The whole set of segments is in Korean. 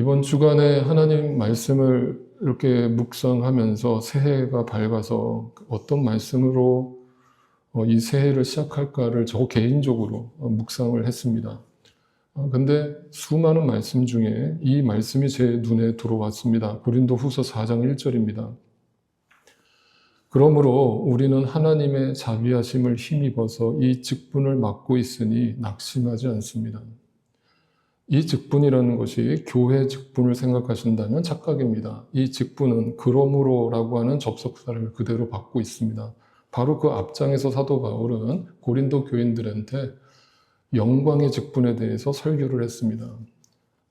이번 주간에 하나님 말씀을 이렇게 묵상하면서 새해가 밝아서 어떤 말씀으로 이 새해를 시작할까를 저 개인적으로 묵상을 했습니다. 근데 수많은 말씀 중에 이 말씀이 제 눈에 들어왔습니다. 고린도후서 4장 1절입니다. 그러므로 우리는 하나님의 자비하심을 힘입어서 이 직분을 맡고 있으니 낙심하지 않습니다. 이 직분이라는 것이 교회 직분을 생각하신다면 착각입니다. 이 직분은 그러므로라고 하는 접속사를 그대로 받고 있습니다. 바로 그 앞장에서 사도 바울은 고린도 교인들한테 영광의 직분에 대해서 설교를 했습니다.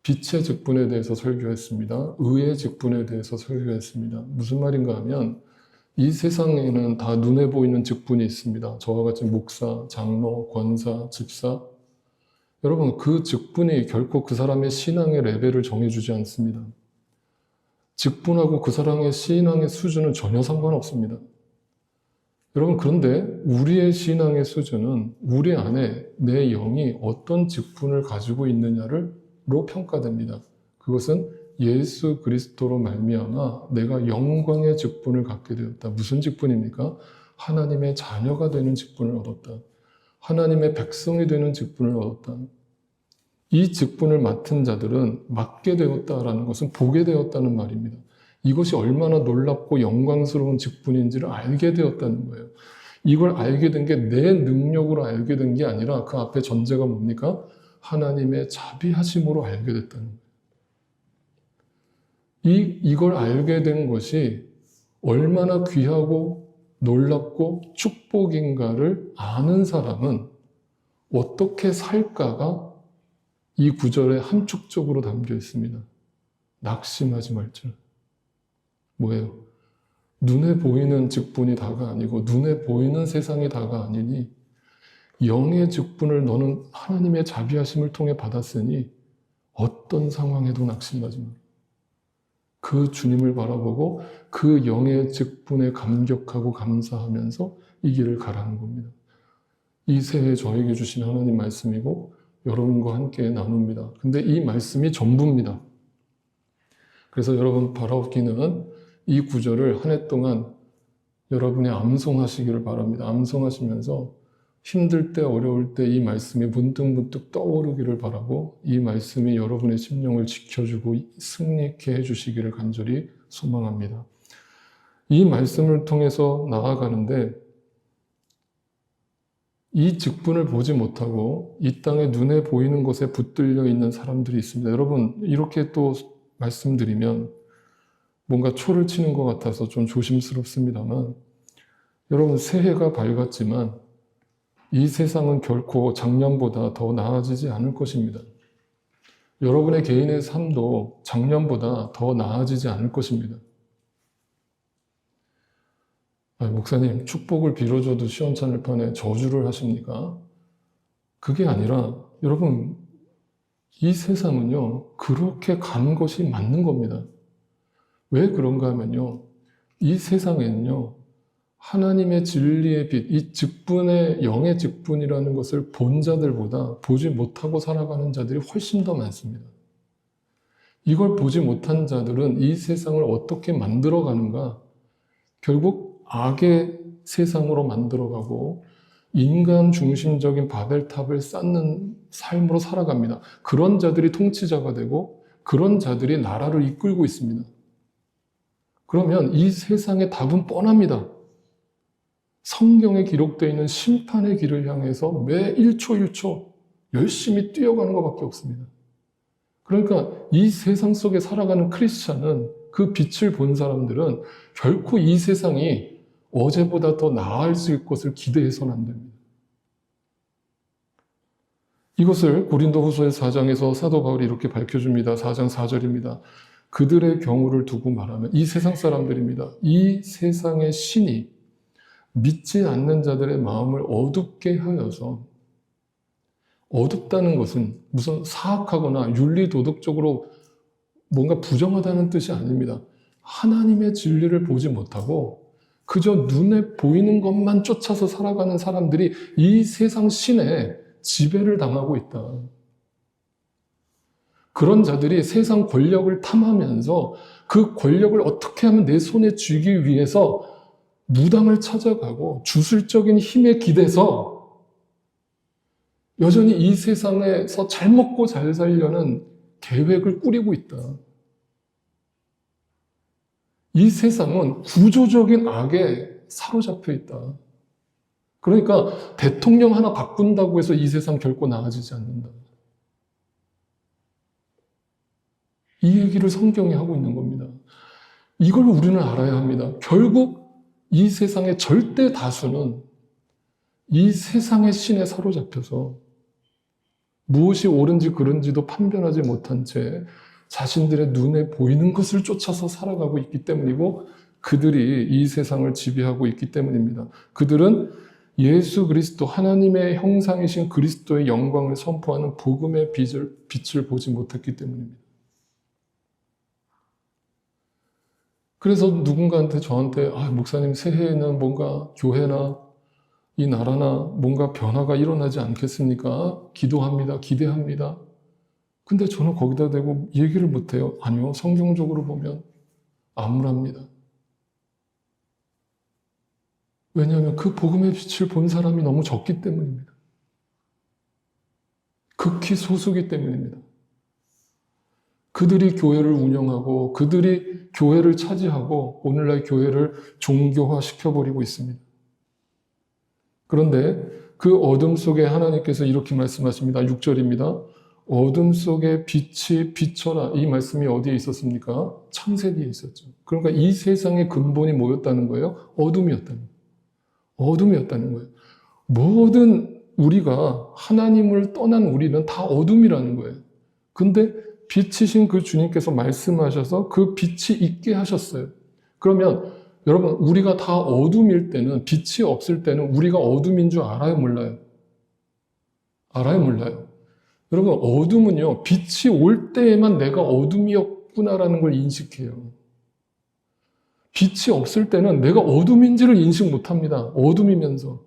빛의 직분에 대해서 설교했습니다. 의의 직분에 대해서 설교했습니다. 무슨 말인가 하면 이 세상에는 다 눈에 보이는 직분이 있습니다. 저와 같이 목사, 장로, 권사, 집사. 여러분, 그 직분이 결코 그 사람의 신앙의 레벨을 정해주지 않습니다. 직분하고 그 사람의 신앙의 수준은 전혀 상관없습니다. 여러분, 그런데 우리의 신앙의 수준은 우리 안에 내 영이 어떤 직분을 가지고 있느냐로 평가됩니다. 그것은 예수 그리스도로 말미암아 내가 영광의 직분을 갖게 되었다. 무슨 직분입니까? 하나님의 자녀가 되는 직분을 얻었다. 하나님의 백성이 되는 직분을 얻었다. 이 직분을 맡은 자들은 맡게 되었다라는 것은 보게 되었다는 말입니다. 이것이 얼마나 놀랍고 영광스러운 직분인지를 알게 되었다는 거예요. 이걸 알게 된 게 내 능력으로 알게 된 게 아니라 그 앞에 전제가 뭡니까? 하나님의 자비하심으로 알게 됐다는 거예요. 이걸 알게 된 것이 얼마나 귀하고 놀랍고 축복인가를 아는 사람은 어떻게 살까가 이 구절에 함축적으로 담겨 있습니다. 낙심하지 말자. 뭐예요? 눈에 보이는 직분이 다가 아니고 눈에 보이는 세상이 다가 아니니 영의 직분을 너는 하나님의 자비하심을 통해 받았으니 어떤 상황에도 낙심하지 마. 그 주님을 바라보고 그 영의 직분에 감격하고 감사하면서 이 길을 가라는 겁니다. 이 새해 저에게 주신 하나님 말씀이고 여러분과 함께 나눕니다. 근데 이 말씀이 전부입니다. 그래서 여러분 바라옵기는 이 구절을 한 해 동안 여러분이 암송하시기를 바랍니다. 암송하시면서 힘들 때 어려울 때 이 말씀이 문득문득 떠오르기를 바라고 이 말씀이 여러분의 심령을 지켜주고 승리케 해주시기를 간절히 소망합니다. 이 말씀을 통해서 나아가는데 이 직분을 보지 못하고 이 땅에 눈에 보이는 것에 붙들려 있는 사람들이 있습니다. 여러분, 이렇게 또 말씀드리면 뭔가 초를 치는 것 같아서 좀 조심스럽습니다만 여러분, 새해가 밝았지만 이 세상은 결코 작년보다 더 나아지지 않을 것입니다. 여러분의 개인의 삶도 작년보다 더 나아지지 않을 것입니다. 목사님, 축복을 빌어줘도 시원찮을 판에 저주를 하십니까? 그게 아니라 여러분, 이 세상은요, 그렇게 가는 것이 맞는 겁니다. 왜 그런가 하면요, 이 세상에는요, 하나님의 진리의 빛, 이 직분의 영의 직분이라는 것을 본 자들보다 보지 못하고 살아가는 자들이 훨씬 더 많습니다. 이걸 보지 못한 자들은 이 세상을 어떻게 만들어가는가? 결국 악의 세상으로 만들어가고 인간 중심적인 바벨탑을 쌓는 삶으로 살아갑니다. 그런 자들이 통치자가 되고 그런 자들이 나라를 이끌고 있습니다. 그러면 이 세상의 답은 뻔합니다. 성경에 기록되어 있는 심판의 길을 향해서 매 1초 1초 열심히 뛰어가는 것밖에 없습니다. 그러니까 이 세상 속에 살아가는 크리스찬은 그 빛을 본 사람들은 결코 이 세상이 어제보다 더 나아질 것을 기대해서는 안 됩니다. 이것을 고린도후서 4장에서 사도 바울이 이렇게 밝혀줍니다. 4장 4절입니다. 그들의 경우를 두고 말하면 이 세상 사람들입니다. 이 세상의 신이 믿지 않는 자들의 마음을 어둡게 하여서, 어둡다는 것은 무슨 사악하거나 윤리도덕적으로 뭔가 부정하다는 뜻이 아닙니다. 하나님의 진리를 보지 못하고 그저 눈에 보이는 것만 쫓아서 살아가는 사람들이 이 세상 신에 지배를 당하고 있다. 그런 자들이 세상 권력을 탐하면서 그 권력을 어떻게 하면 내 손에 쥐기 위해서 무당을 찾아가고 주술적인 힘에 기대서 여전히 이 세상에서 잘 먹고 잘 살려는 계획을 꾸리고 있다. 이 세상은 구조적인 악에 사로잡혀 있다. 그러니까 대통령 하나 바꾼다고 해서 이 세상 결코 나아지지 않는다. 이 얘기를 성경이 하고 있는 겁니다. 이걸 우리는 알아야 합니다. 결국 이 세상의 절대 다수는 이 세상의 신에 사로잡혀서 무엇이 옳은지 그른지도 판별하지 못한 채 자신들의 눈에 보이는 것을 쫓아서 살아가고 있기 때문이고 그들이 이 세상을 지배하고 있기 때문입니다. 그들은 예수 그리스도 하나님의 형상이신 그리스도의 영광을 선포하는 복음의 빛을 보지 못했기 때문입니다. 그래서 누군가한테 저한테 목사님 새해에는 뭔가 교회나 이 나라나 뭔가 변화가 일어나지 않겠습니까? 기도합니다. 기대합니다. 근데 저는 거기다 대고 얘기를 못해요. 아니요. 성경적으로 보면 암울합니다. 왜냐하면 그 복음의 빛을 본 사람이 너무 적기 때문입니다. 극히 소수기 때문입니다. 그들이 교회를 운영하고 그들이 교회를 차지하고 오늘날 교회를 종교화시켜버리고 있습니다. 그런데 그 어둠 속에 하나님께서 이렇게 말씀하십니다. 6절입니다. 어둠 속에 빛이 비춰라. 이 말씀이 어디에 있었습니까? 창세기에 있었죠. 그러니까 이 세상의 근본이 뭐였다는 거예요? 어둠이었다는 거예요. 어둠이었다는 거예요. 모든 우리가 하나님을 떠난 우리는 다 어둠이라는 거예요. 근데 빛이신 그 주님께서 말씀하셔서 그 빛이 있게 하셨어요. 그러면 여러분 우리가 다 어둠일 때는 빛이 없을 때는 우리가 어둠인 줄 알아요? 몰라요? 알아요? 몰라요? 여러분 어둠은요 빛이 올 때에만 내가 어둠이었구나라는 걸 인식해요. 빛이 없을 때는 내가 어둠인지를 인식 못합니다. 어둠이면서.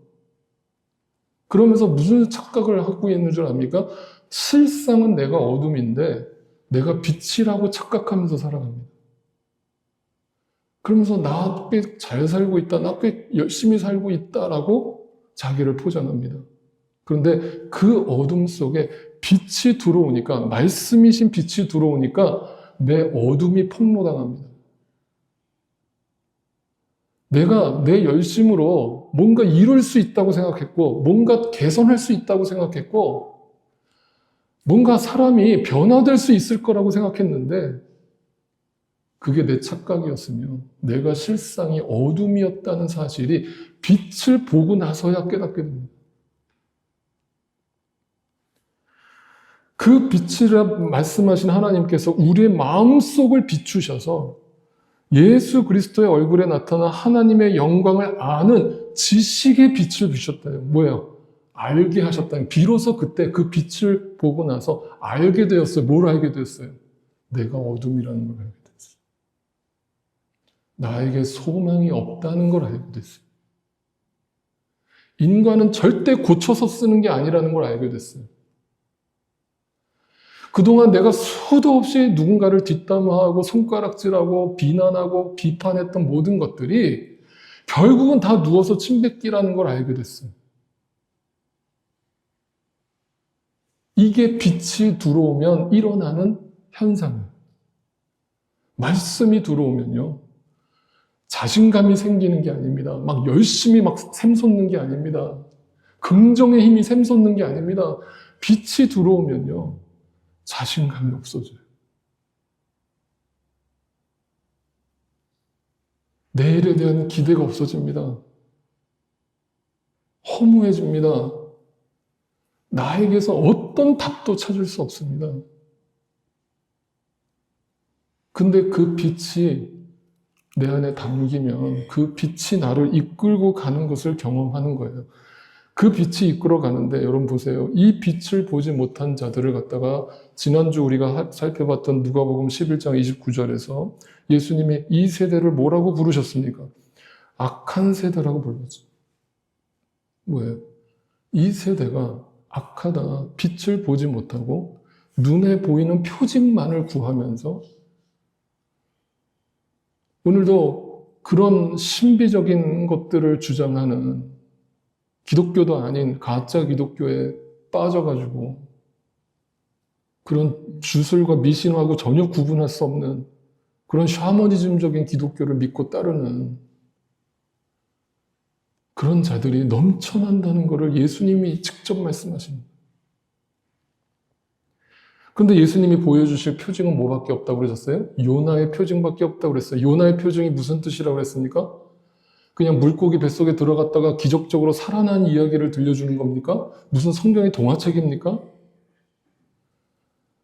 그러면서 무슨 착각을 하고 있는 줄 압니까? 실상은 내가 어둠인데 내가 빛이라고 착각하면서 살아갑니다. 그러면서 나 꽤 잘 살고 있다, 나 꽤 열심히 살고 있다라고 자기를 포장합니다. 그런데 그 어둠 속에 빛이 들어오니까, 말씀이신 빛이 들어오니까 내 어둠이 폭로당합니다. 내가 내 열심으로 뭔가 이룰 수 있다고 생각했고, 뭔가 개선할 수 있다고 생각했고, 뭔가 사람이 변화될 수 있을 거라고 생각했는데, 그게 내 착각이었으며, 내가 실상이 어둠이었다는 사실이 빛을 보고 나서야 깨닫게 됩니다. 그 빛이라 말씀하신 하나님께서 우리의 마음속을 비추셔서 예수 그리스도의 얼굴에 나타난 하나님의 영광을 아는 지식의 빛을 주셨다요. 뭐예요? 알게 하셨다요. 비로소 그때 그 빛을 보고 나서 알게 되었어요. 뭘 알게 되었어요? 내가 어둠이라는 걸 알게 됐어요. 나에게 소망이 없다는 걸 알게 됐어요. 인간은 절대 고쳐서 쓰는 게 아니라는 걸 알게 됐어요. 그동안 내가 수도 없이 누군가를 뒷담화하고 손가락질하고 비난하고 비판했던 모든 것들이 결국은 다 누워서 침 뱉기라는 걸 알게 됐어요. 이게 빛이 들어오면 일어나는 현상이에요. 말씀이 들어오면요. 자신감이 생기는 게 아닙니다. 막 열심히 막 샘솟는 게 아닙니다. 긍정의 힘이 샘솟는 게 아닙니다. 빛이 들어오면요. 자신감이 없어져요. 내일에 대한 기대가 없어집니다. 허무해집니다. 나에게서 어떤 답도 찾을 수 없습니다. 근데 그 빛이 내 안에 담기면 그 빛이 나를 이끌고 가는 것을 경험하는 거예요. 그 빛이 이끌어 가는데 여러분 보세요. 이 빛을 보지 못한 자들을 갖다가 지난주 우리가 살펴봤던 누가복음 11장 29절에서 예수님이 이 세대를 뭐라고 부르셨습니까? 악한 세대라고 불렀죠. 뭐예요? 이 세대가 악하다, 빛을 보지 못하고 눈에 보이는 표징만을 구하면서 오늘도 그런 신비적인 것들을 주장하는 기독교도 아닌 가짜 기독교에 빠져가지고 그런 주술과 미신하고 전혀 구분할 수 없는 그런 샤머니즘적인 기독교를 믿고 따르는 그런 자들이 넘쳐난다는 것을 예수님이 직접 말씀하십니다. 근데 예수님이 보여주실 표징은 뭐밖에 없다고 그러셨어요? 요나의 표징밖에 없다고 그랬어요. 요나의 표징이 무슨 뜻이라고 그랬습니까? 그냥 물고기 뱃속에 들어갔다가 기적적으로 살아난 이야기를 들려주는 겁니까? 무슨 성경의 동화책입니까?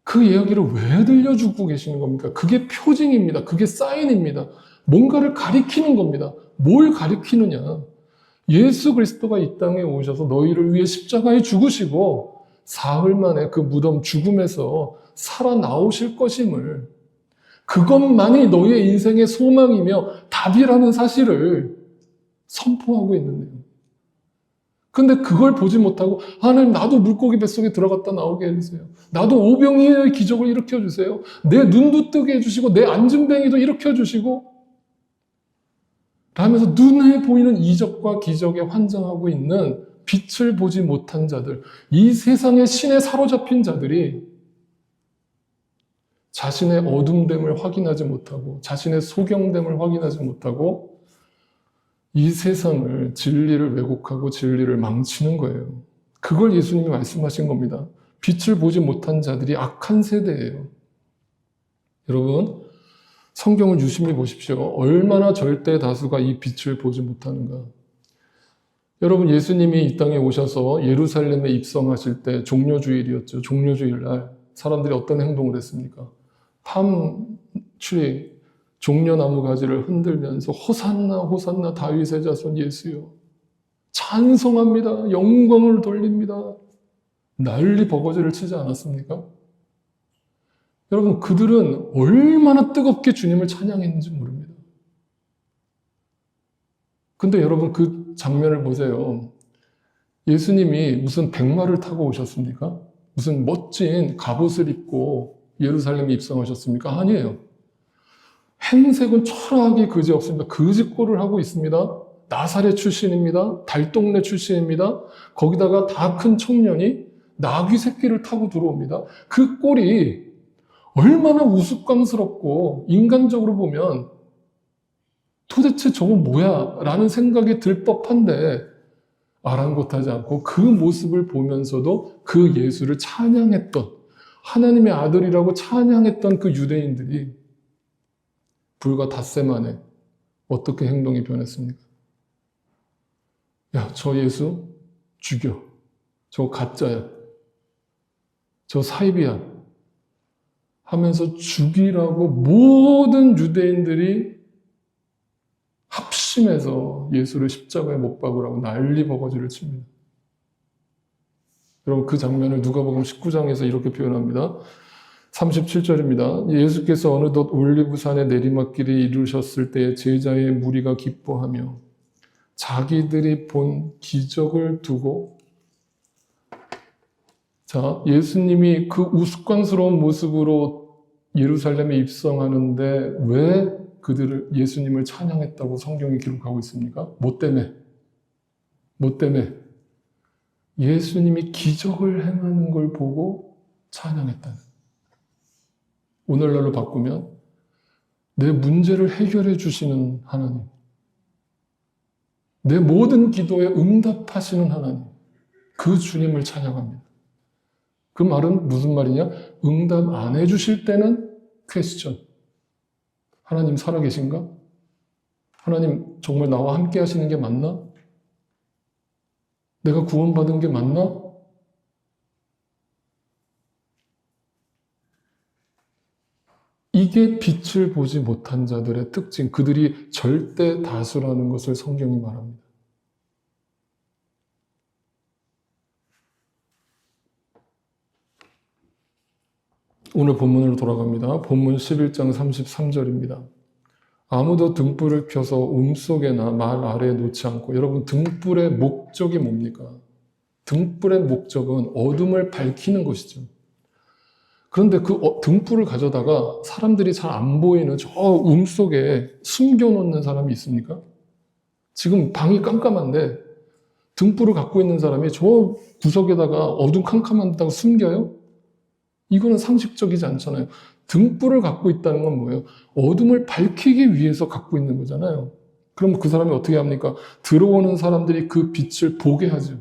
그 이야기를 왜 들려주고 계시는 겁니까? 그게 표징입니다. 그게 사인입니다. 뭔가를 가리키는 겁니다. 뭘 가리키느냐? 예수 그리스도가 이 땅에 오셔서 너희를 위해 십자가에 죽으시고 사흘 만에 그 무덤 죽음에서 살아나오실 것임을, 그것만이 너희의 인생의 소망이며 답이라는 사실을 선포하고 있는데요. 근데 그걸 보지 못하고 하나님 나도 물고기 뱃속에 들어갔다 나오게 해주세요. 나도 오병이의 기적을 일으켜주세요. 내 눈도 뜨게 해주시고 내 앉은뱅이도 일으켜주시고 라면서 눈에 보이는 이적과 기적에 환장하고 있는 빛을 보지 못한 자들, 이 세상의 신에 사로잡힌 자들이 자신의 어둠됨을 확인하지 못하고 자신의 소경됨을 확인하지 못하고 이 세상을, 진리를 왜곡하고 진리를 망치는 거예요. 그걸 예수님이 말씀하신 겁니다. 빛을 보지 못한 자들이 악한 세대예요. 여러분, 성경을 유심히 보십시오. 얼마나 절대 다수가 이 빛을 보지 못하는가. 여러분, 예수님이 이 땅에 오셔서 예루살렘에 입성하실 때 종려주일이었죠. 종려주일 날 사람들이 어떤 행동을 했습니까? 팜트리, 종려나무 가지를 흔들면서 호산나 호산나 다윗의 자손 예수여 찬송합니다. 영광을 돌립니다. 난리 버거지를 치지 않았습니까? 여러분, 그들은 얼마나 뜨겁게 주님을 찬양했는지 모릅니다. 근데 여러분, 그 장면을 보세요. 예수님이 무슨 백마를 타고 오셨습니까? 무슨 멋진 갑옷을 입고 예루살렘에 입성하셨습니까? 아니에요. 행색은 초라하게 그지없습니다. 그지꼴을 하고 있습니다. 나사렛 출신입니다. 달동네 출신입니다. 거기다가 다 큰 청년이 나귀 새끼를 타고 들어옵니다. 그 꼴이 얼마나 우스꽝스럽고 인간적으로 보면 도대체 저건 뭐야? 라는 생각이 들 법한데 아랑곳하지 않고 그 모습을 보면서도 그 예수를 찬양했던, 하나님의 아들이라고 찬양했던 그 유대인들이 불과 닷새 만에 어떻게 행동이 변했습니까? 야, 저 예수 죽여. 저 가짜야. 저 사입이야. 하면서 죽이라고 모든 유대인들이 합심해서 예수를 십자가에 못 박으라고 난리 버거지를 칩니다. 여러분, 그 장면을 누가복음 19장에서 이렇게 표현합니다. 37절입니다. 예수께서 어느덧 올리브산의 내리막길에 이르셨을 때 제자의 무리가 기뻐하며 자기들이 본 기적을 두고, 자, 예수님이 그 우스꽝스러운 모습으로 예루살렘에 입성하는데 왜 그들을, 예수님을 찬양했다고 성경이 기록하고 있습니까? 뭐 때문에? 뭐 때문에? 예수님이 기적을 행하는 걸 보고 찬양했다는. 오늘날로 바꾸면 내 문제를 해결해 주시는 하나님, 내 모든 기도에 응답하시는 하나님, 그 주님을 찬양합니다. 그 말은 무슨 말이냐? 응답 안 해주실 때는 퀘스천. 하나님 살아계신가? 하나님 정말 나와 함께 하시는 게 맞나? 내가 구원받은 게 맞나? 이게 빛을 보지 못한 자들의 특징, 그들이 절대 다수라는 것을 성경이 말합니다. 오늘 본문으로 돌아갑니다. 본문 11장 33절입니다. 아무도 등불을 켜서 움속에나 말 아래에 놓지 않고, 여러분, 등불의 목적이 뭡니까? 등불의 목적은 어둠을 밝히는 것이죠. 그런데 그 등불을 가져다가 사람들이 잘 안 보이는 저 속에 숨겨놓는 사람이 있습니까? 지금 방이 깜깜한데 등불을 갖고 있는 사람이 저 구석에다가 어둠캄캄한 데다가 숨겨요? 이거는 상식적이지 않잖아요. 등불을 갖고 있다는 건 뭐예요? 어둠을 밝히기 위해서 갖고 있는 거잖아요. 그럼 그 사람이 어떻게 합니까? 들어오는 사람들이 그 빛을 보게 하죠.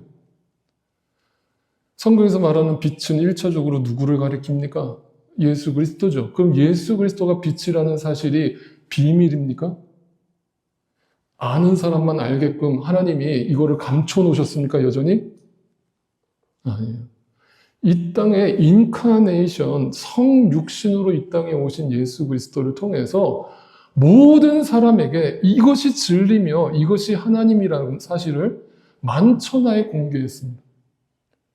성경에서 말하는 빛은 1차적으로 누구를 가리킵니까? 예수 그리스도죠. 그럼 예수 그리스도가 빛이라는 사실이 비밀입니까? 아는 사람만 알게끔 하나님이 이거를 감춰 놓으셨습니까, 여전히? 아니에요. 이 땅에 인카네이션, 성육신으로 이 땅에 오신 예수 그리스도를 통해서 모든 사람에게 이것이 진리며 이것이 하나님이라는 사실을 만천하에 공개했습니다.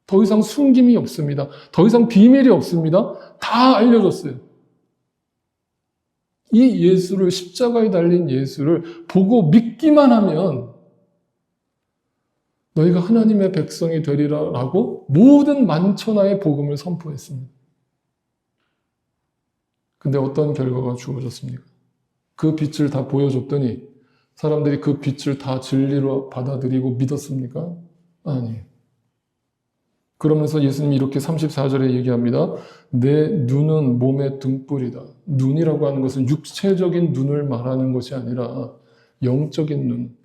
더 이상 숨김이 없습니다. 더 이상 비밀이 없습니다. 다 알려줬어요. 이 예수를, 십자가에 달린 예수를 보고 믿기만 하면 너희가 하나님의 백성이 되리라라고 모든 만천하의 복음을 선포했습니다. 근데 어떤 결과가 주어졌습니까? 그 빛을 다 보여줬더니 사람들이 그 빛을 다 진리로 받아들이고 믿었습니까? 아니에요. 그러면서 예수님이 이렇게 34절에 얘기합니다. 내 눈은 몸의 등불이다. 눈이라고 하는 것은 육체적인 눈을 말하는 것이 아니라 영적인 눈.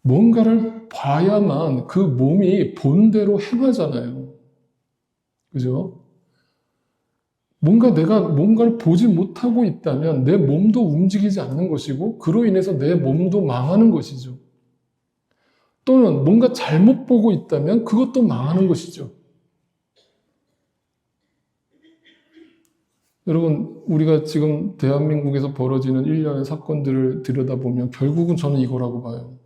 뭔가를 봐야만 그 몸이 본대로 행하잖아요. 그죠? 내가 뭔가를 보지 못하고 있다면 내 몸도 움직이지 않는 것이고 그로 인해서 내 몸도 망하는 것이죠. 또는 뭔가 잘못 보고 있다면 그것도 망하는 것이죠. 여러분, 우리가 지금 대한민국에서 벌어지는 일련의 사건들을 들여다보면 결국은 저는 이거라고 봐요.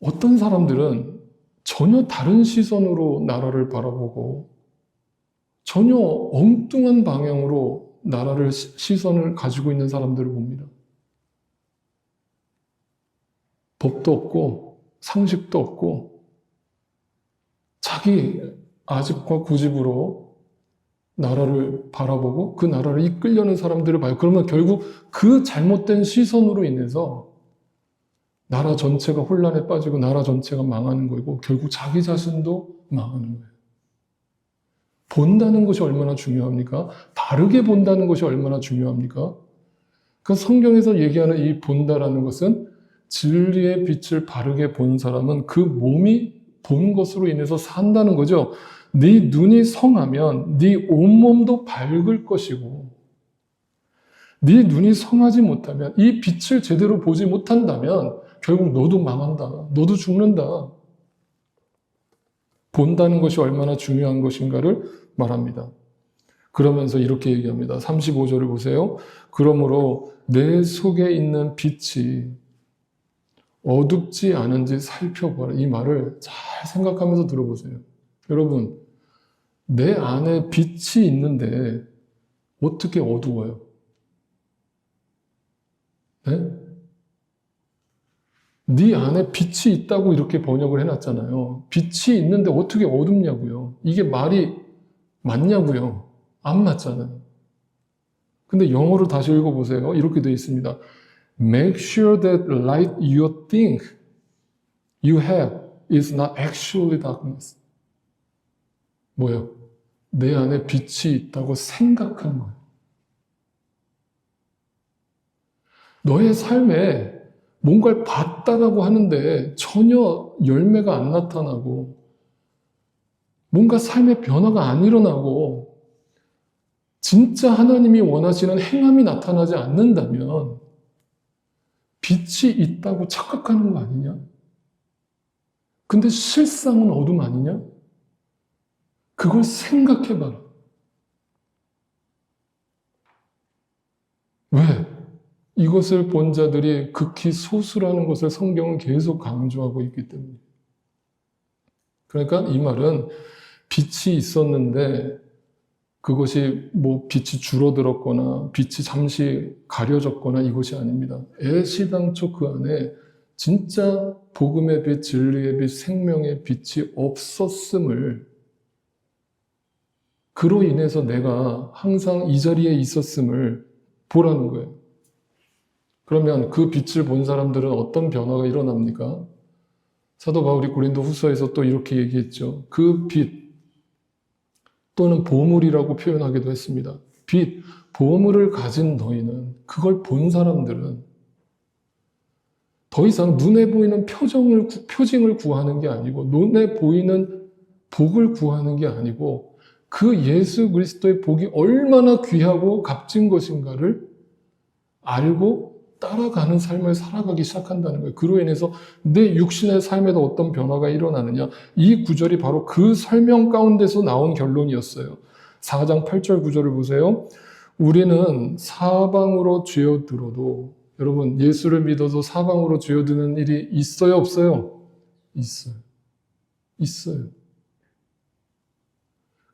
어떤 사람들은 전혀 다른 시선으로 나라를 바라보고 전혀 엉뚱한 방향으로 나라를 시선을 가지고 있는 사람들을 봅니다. 법도 없고 상식도 없고 자기 아집과 고집으로 나라를 바라보고 그 나라를 이끌려는 사람들을 봐요. 그러면 결국 그 잘못된 시선으로 인해서 나라 전체가 혼란에 빠지고 나라 전체가 망하는 거고 결국 자기 자신도 망하는 거예요. 본다는 것이 얼마나 중요합니까? 바르게 본다는 것이 얼마나 중요합니까? 그 성경에서 얘기하는 이 본다라는 것은 진리의 빛을 바르게 본 사람은 그 몸이 본 것으로 인해서 산다는 거죠. 네 눈이 성하면 네 온몸도 밝을 것이고 네 눈이 성하지 못하면 이 빛을 제대로 보지 못한다면 결국 너도 망한다. 너도 죽는다. 본다는 것이 얼마나 중요한 것인가를 말합니다. 그러면서 이렇게 얘기합니다. 35절을 보세요. 그러므로 내 속에 있는 빛이 어둡지 않은지 살펴보라. 이 말을 잘 생각하면서 들어보세요. 여러분, 내 안에 빛이 있는데 어떻게 어두워요? 네? 네 안에 빛이 있다고 이렇게 번역을 해놨잖아요. 빛이 있는데 어떻게 어둡냐고요. 이게 말이 맞냐고요. 안 맞잖아요. 근데 영어로 다시 읽어보세요. 이렇게 되어 있습니다. Make sure that light you think you have is not actually darkness. 뭐예요? 내 안에 빛이 있다고 생각하는 거예요. 너의 삶에 뭔가를 봤다라고 하는데 전혀 열매가 안 나타나고 뭔가 삶의 변화가 안 일어나고 진짜 하나님이 원하시는 행함이 나타나지 않는다면 빛이 있다고 착각하는 거 아니냐? 근데 실상은 어둠 아니냐? 그걸 생각해봐라. 왜? 이것을 본 자들이 극히 소수라는 것을 성경은 계속 강조하고 있기 때문에. 그러니까 이 말은 빛이 있었는데 그것이 빛이 줄어들었거나 빛이 잠시 가려졌거나 이것이 아닙니다. 애시당초 그 안에 진짜 복음의 빛, 진리의 빛, 생명의 빛이 없었음을, 그로 인해서 내가 항상 이 자리에 있었음을 보라는 거예요. 그러면 그 빛을 본 사람들은 어떤 변화가 일어납니까? 사도 바울이 고린도 후서에서 또 이렇게 얘기했죠. 그 빛 또는 보물이라고 표현하기도 했습니다. 빛, 보물을 가진 너희는, 그걸 본 사람들은 더 이상 눈에 보이는 표징을 구하는 게 아니고, 눈에 보이는 복을 구하는 게 아니고, 그 예수 그리스도의 복이 얼마나 귀하고 값진 것인가를 알고 따라가는 삶을 살아가기 시작한다는 거예요. 그로 인해서 내 육신의 삶에도 어떤 변화가 일어나느냐. 이 구절이 바로 그 설명 가운데서 나온 결론이었어요. 4장 8절 구절을 보세요. 우리는 사방으로 쥐어들어도, 여러분 예수를 믿어서 사방으로 쥐어드는 일이 있어요, 없어요? 있어요. 있어요.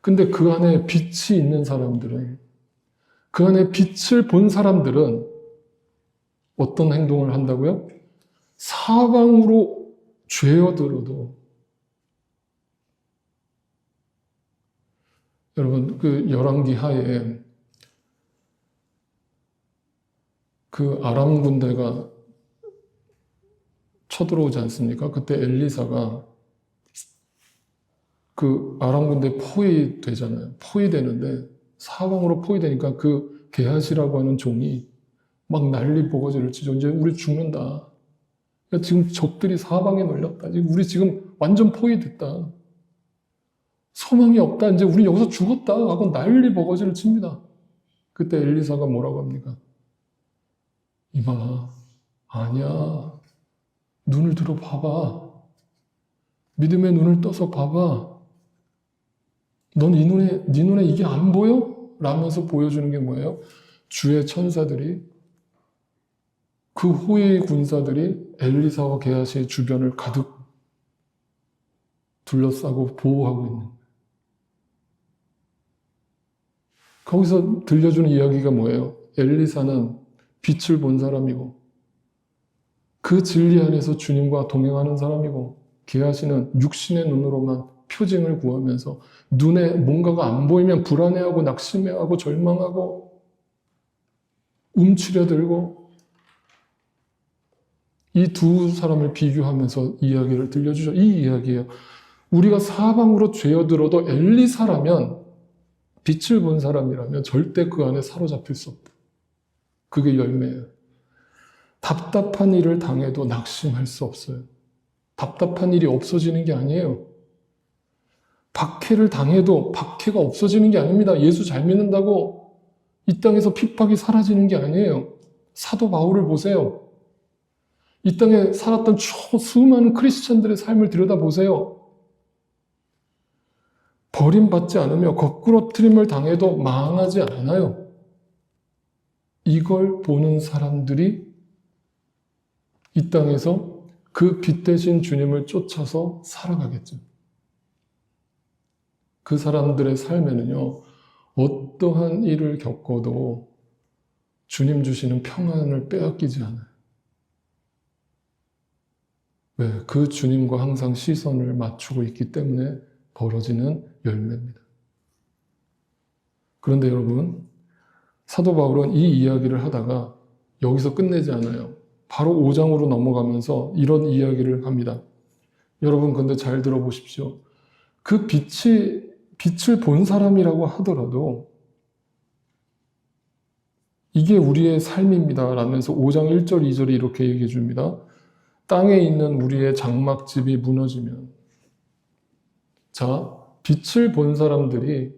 근데 그 안에 빛이 있는 사람들은, 그 안에 빛을 본 사람들은 어떤 행동을 한다고요? 사방으로 죄어들어도. 여러분, 그 열왕기 하에 그 아람 군대가 쳐들어오지 않습니까? 그때 엘리사가 그 아람 군대 포위되잖아요. 포위되는데 사방으로 포위되니까 그 게하시라고 하는 종이 막 난리 보고지를 치죠. 이제 우리 죽는다. 지금 적들이 사방에 널렸다. 우리 지금 완전 포위됐다. 소망이 없다. 이제 우리 여기서 죽었다. 하고 난리 버거지를 칩니다. 그때 엘리사가 뭐라고 합니까? 이봐, 아니야. 눈을 들어 봐봐. 믿음의 눈을 떠서 봐봐. 넌 네 눈에 이게 안 보여? 라면서 보여주는 게 뭐예요? 주의 천사들이, 그 호위 군사들이 엘리사와 게하시의 주변을 가득 둘러싸고 보호하고 있는 거예요. 거기서 들려주는 이야기가 뭐예요? 엘리사는 빛을 본 사람이고, 그 진리 안에서 주님과 동행하는 사람이고, 게하시는 육신의 눈으로만 표징을 구하면서 눈에 뭔가가 안 보이면 불안해하고 낙심해하고 절망하고 움츠려들고, 이 두 사람을 비교하면서 이야기를 들려주죠. 이 이야기예요. 우리가 사방으로 죄어들어도 엘리사라면, 빛을 본 사람이라면 절대 그 안에 사로잡힐 수 없다. 그게 열매예요. 답답한 일을 당해도 낙심할 수 없어요. 답답한 일이 없어지는 게 아니에요. 박해를 당해도 박해가 없어지는 게 아닙니다. 예수 잘 믿는다고 이 땅에서 핍박이 사라지는 게 아니에요. 사도 바울을 보세요. 이 땅에 살았던 수많은 크리스찬들의 삶을 들여다보세요. 버림받지 않으며 거꾸러뜨림을 당해도 망하지 않아요. 이걸 보는 사람들이 이 땅에서 그 빛 대신 주님을 쫓아서 살아가겠죠. 그 사람들의 삶에는요, 어떠한 일을 겪어도 주님 주시는 평안을 빼앗기지 않아요. 왜? 그 주님과 항상 시선을 맞추고 있기 때문에 벌어지는 열매입니다. 그런데 여러분, 사도 바울은 이 이야기를 하다가 여기서 끝내지 않아요. 바로 5장으로 넘어가면서 이런 이야기를 합니다. 여러분, 근데 잘 들어보십시오. 그 빛을 본 사람이라고 하더라도 이게 우리의 삶입니다. 라면서 5장 1절, 2절이 이렇게 얘기해 줍니다. 땅에 있는 우리의 장막집이 무너지면, 자, 빛을 본 사람들이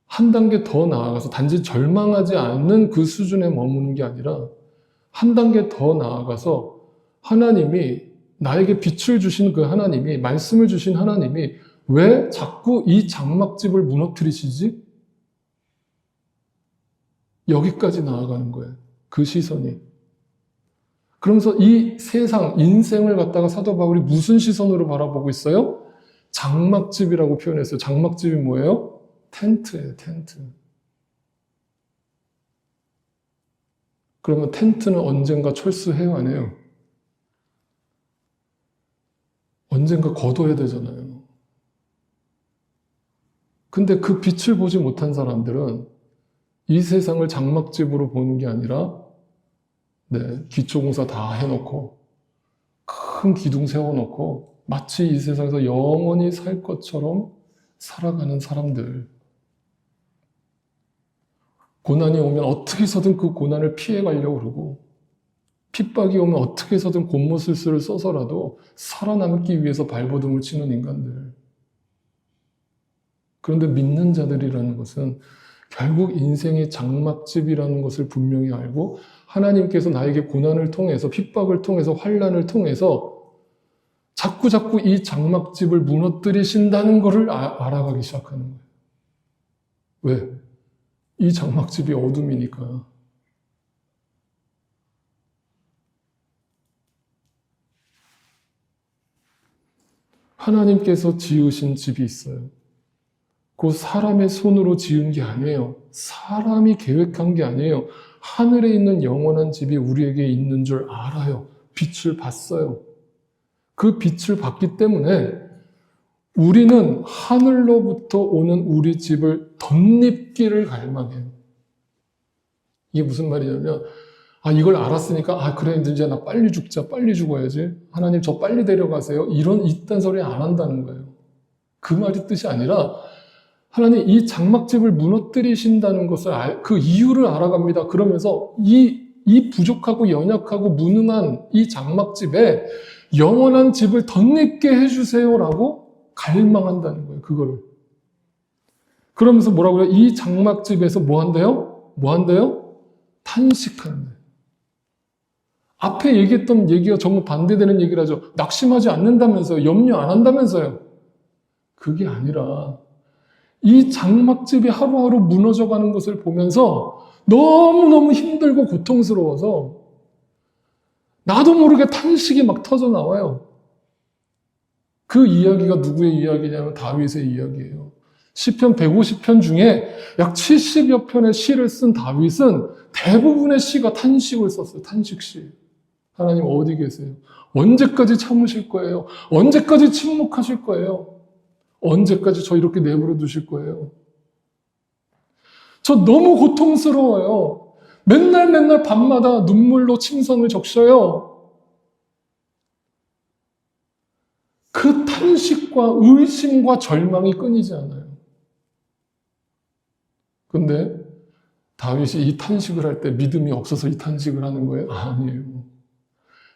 한 단계 더 나아가서 단지 절망하지 않는 그 수준에 머무는 게 아니라 한 단계 더 나아가서 하나님이, 나에게 빛을 주신 그 하나님이, 말씀을 주신 하나님이 왜 자꾸 이 장막집을 무너뜨리시지? 여기까지 나아가는 거예요. 그 시선이. 그러면서 이 세상, 인생을 갖다가 사도 바울이 무슨 시선으로 바라보고 있어요? 장막집이라고 표현했어요. 장막집이 뭐예요? 텐트예요, 텐트. 그러면 텐트는 언젠가 철수해요, 안 해요? 언젠가 거둬야 되잖아요. 근데 그 빛을 보지 못한 사람들은 이 세상을 장막집으로 보는 게 아니라 기초공사 다 해놓고 큰 기둥 세워놓고 마치 이 세상에서 영원히 살 것처럼 살아가는 사람들. 고난이 오면 어떻게 해서든 그 고난을 피해가려고 그러고 핍박이 오면 어떻게 해서든 곤모술수를 써서라도 살아남기 위해서 발버둥을 치는 인간들. 그런데 믿는 자들이라는 것은 결국 인생의 장막집이라는 것을 분명히 알고 하나님께서 나에게 고난을 통해서 핍박을 통해서 환난을 통해서 자꾸 이 장막집을 무너뜨리신다는 것을 알아가기 시작하는 거예요. 왜? 이 장막집이 어둠이니까. 하나님께서 지으신 집이 있어요. 그 사람의 손으로 지은 게 아니에요. 사람이 계획한 게 아니에요. 하늘에 있는 영원한 집이 우리에게 있는 줄 알아요. 빛을 봤어요. 그 빛을 봤기 때문에 우리는 하늘로부터 오는 우리 집을 덧입기를 갈망해요. 이게 무슨 말이냐면 이걸 알았으니까 그래 이제 나 빨리 죽자, 빨리 죽어야지. 하나님 저 빨리 데려가세요. 이딴 소리 안 한다는 거예요. 그 말이 뜻이 아니라 하나님 이 장막집을 무너뜨리신다는 것을 그 이유를 알아갑니다. 그러면서 이 부족하고 연약하고 무능한 이 장막집에 영원한 집을 덧입게 해주세요라고 갈망한다는 거예요. 그거를. 그러면서 뭐라고요? 이 장막집에서 뭐 한대요? 탄식한대. 앞에 얘기했던 얘기가 전부 반대되는 얘기를 하죠. 낙심하지 않는다면서요. 염려 안 한다면서요. 그게 아니라 이 장막집이 하루하루 무너져가는 것을 보면서 너무너무 힘들고 고통스러워서 나도 모르게 탄식이 막 터져 나와요. 그 이야기가 누구의 이야기냐면 다윗의 이야기예요. 시편 150편 중에 약 70여 편의 시를 쓴 다윗은 대부분의 시가 탄식을 썼어요. 탄식시. 하나님 어디 계세요? 언제까지 참으실 거예요? 언제까지 침묵하실 거예요? 언제까지 저 이렇게 내버려 두실 거예요? 저 너무 고통스러워요. 맨날 밤마다 눈물로 침성을 적셔요. 그 탄식과 의심과 절망이 끊이지 않아요. 근데 다윗이 이 탄식을 할 때 믿음이 없어서 이 탄식을 하는 거예요? 아니에요.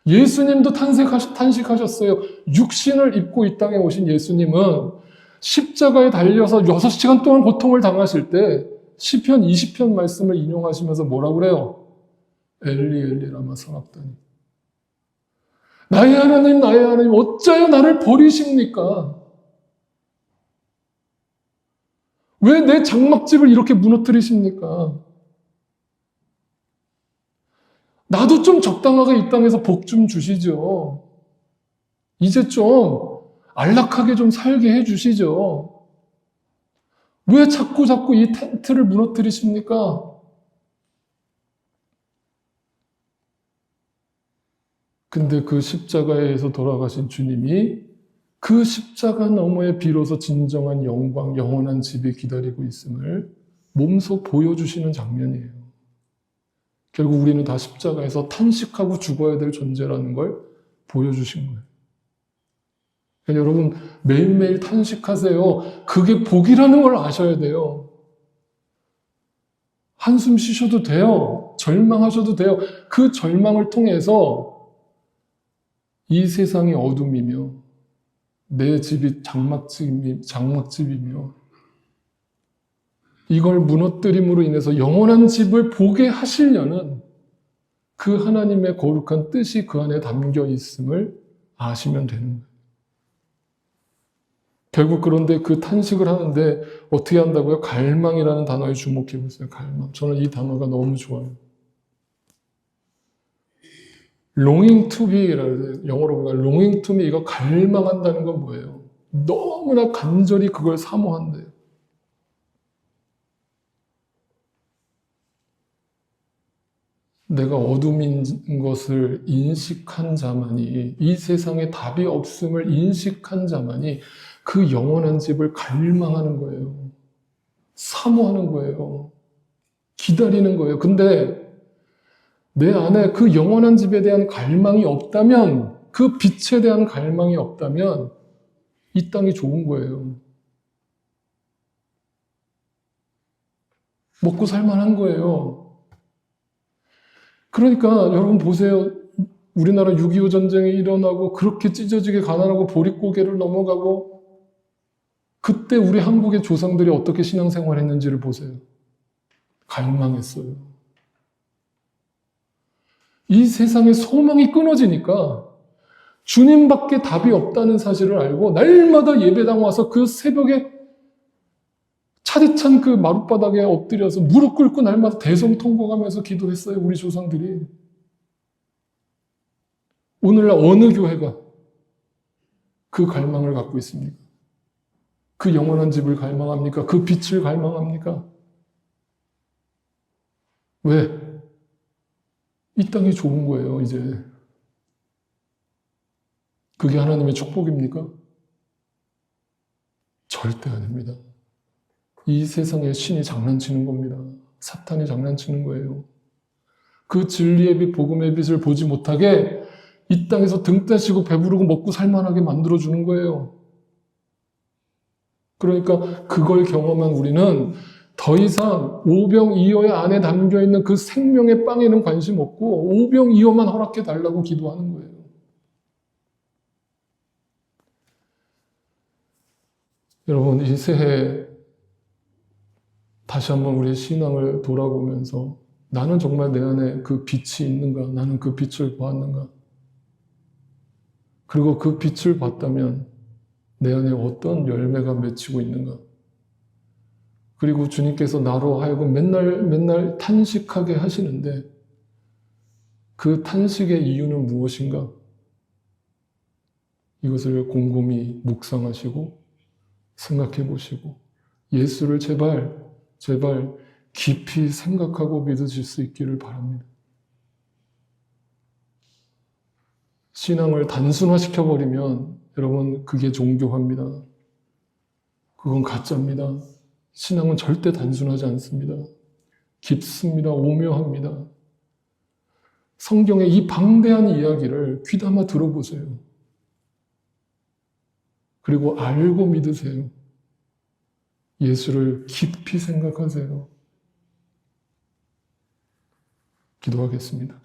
예수님도 탄식하셨어요. 육신을 입고 이 땅에 오신 예수님은 십자가에 달려서 6시간 동안 고통을 당하실 때 시편 20편 말씀을 인용하시면서 뭐라고 그래요? 엘리 엘리 라마 사박다니. 나의 하나님 어찌하여 나를 버리십니까? 왜 내 장막집을 이렇게 무너뜨리십니까? 나도 좀 적당하게 이 땅에서 복 좀 주시죠. 이제 좀 안락하게 좀 살게 해주시죠. 왜 자꾸 이 텐트를 무너뜨리십니까? 근데 그 십자가에서 돌아가신 주님이 그 십자가 너머에 비로소 진정한 영광, 영원한 집이 기다리고 있음을 몸소 보여주시는 장면이에요. 결국 우리는 다 십자가에서 탄식하고 죽어야 될 존재라는 걸 보여주신 거예요. 그러니까 여러분 매일매일 탄식하세요. 그게 복이라는 걸 아셔야 돼요. 한숨 쉬셔도 돼요. 절망하셔도 돼요. 그 절망을 통해서 이 세상이 어둠이며 내 집이 장막집이며 이걸 무너뜨림으로 인해서 영원한 집을 보게 하시려는 그 하나님의 거룩한 뜻이 그 안에 담겨 있음을 아시면 되는 거예요. 결국 그런데 그 탄식을 하는데 어떻게 한다고요? 갈망이라는 단어에 주목해 보세요. 갈망. 저는 이 단어가 너무 좋아요. longing to be라고 영어로 보면 longing to me 이거 갈망한다는 건 뭐예요? 너무나 간절히 그걸 사모한대요. 내가 어둠인 것을 인식한 자만이, 이 세상에 답이 없음을 인식한 자만이 그 영원한 집을 갈망하는 거예요. 사모하는 거예요. 기다리는 거예요. 근데 내 안에 그 영원한 집에 대한 갈망이 없다면, 그 빛에 대한 갈망이 없다면 이 땅이 좋은 거예요. 먹고 살만한 거예요. 그러니까 여러분 보세요. 우리나라 6.25 전쟁이 일어나고 그렇게 찢어지게 가난하고 보릿고개를 넘어가고 그때 우리 한국의 조상들이 어떻게 신앙생활 했는지를 보세요. 갈망했어요. 이 세상에 소망이 끊어지니까 주님밖에 답이 없다는 사실을 알고 날마다 예배당 와서 그 새벽에 차디찬 그 마룻바닥에 엎드려서 무릎 꿇고 날마다 대성통곡하면서 기도했어요. 우리 조상들이. 오늘날 어느 교회가 그 갈망을 갖고 있습니까? 그 영원한 집을 갈망합니까? 그 빛을 갈망합니까? 왜? 이 땅이 좋은 거예요, 이제. 그게 하나님의 축복입니까? 절대 아닙니다. 이 세상에 신이 장난치는 겁니다. 사탄이 장난치는 거예요. 그 진리의 빛, 복음의 빛을 보지 못하게 이 땅에서 등 떼시고 배부르고 먹고 살만하게 만들어주는 거예요. 그러니까 그걸 경험한 우리는 더 이상 오병이어의 안에 담겨있는 그 생명의 빵에는 관심 없고 오병이어만 허락해 달라고 기도하는 거예요. 여러분, 이 새해 다시 한번 우리의 신앙을 돌아보면서 나는 정말 내 안에 그 빛이 있는가? 나는 그 빛을 보았는가? 그리고 그 빛을 봤다면 내 안에 어떤 열매가 맺히고 있는가? 그리고 주님께서 나로 하여금 맨날 탄식하게 하시는데 그 탄식의 이유는 무엇인가? 이것을 곰곰이 묵상하시고 생각해 보시고 예수를 제발 깊이 생각하고 믿으실 수 있기를 바랍니다. 신앙을 단순화시켜버리면 여러분 그게 종교화입니다. 그건 가짜입니다. 신앙은 절대 단순하지 않습니다. 깊습니다. 오묘합니다. 성경의 이 방대한 이야기를 귀담아 들어보세요. 그리고 알고 믿으세요. 예수를 깊이 생각하세요. 기도하겠습니다.